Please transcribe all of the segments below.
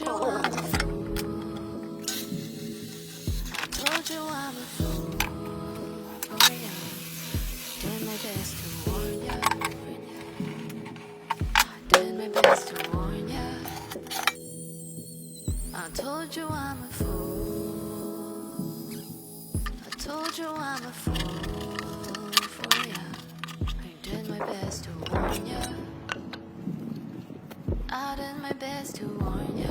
you I'm a fool. I told you I'm a fool for you. Did my best to warn ya. Did my best to warn ya. I told you I'm a fool. I told you I'm a fool for ya. I did my best to warn ya. I did my best to warn ya.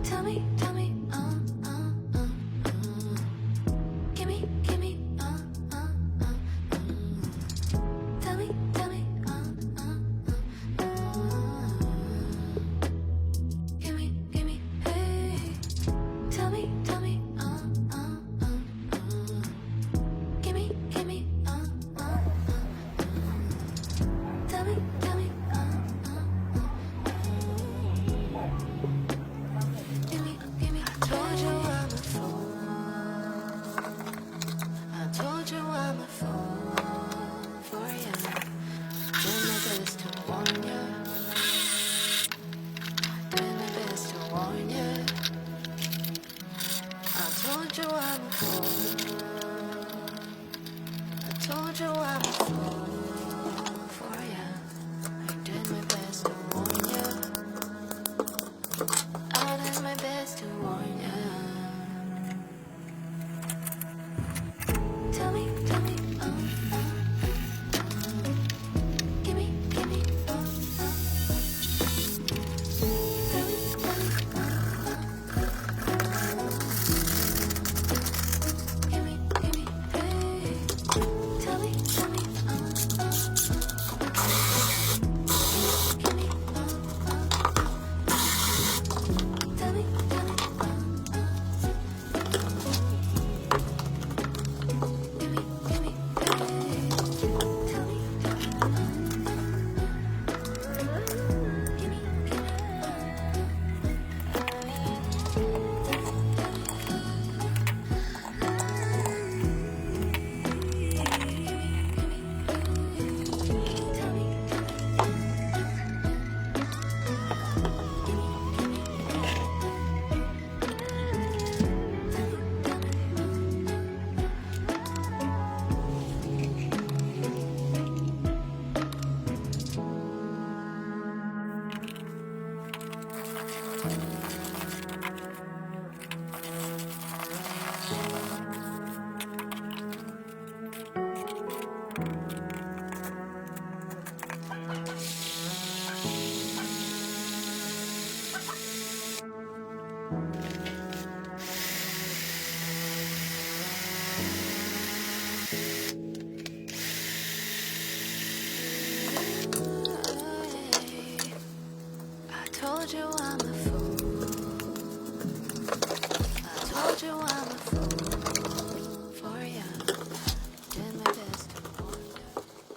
Tell me, give me, Tell me, give me, hey. Tell me, give me, Tell me, give me. I told you I'm a fool. I told you I'm a fool for ya. Did my best to warn ya. Did my best to warn ya. I told you I'm a fool. I told you I'm a fool for ya. I did my best to warn ya. I did my best to warn ya. Tell me, give me, Tell me, give me, hey. Tell me, give me, tell me, give me, hey. Tell me, give me,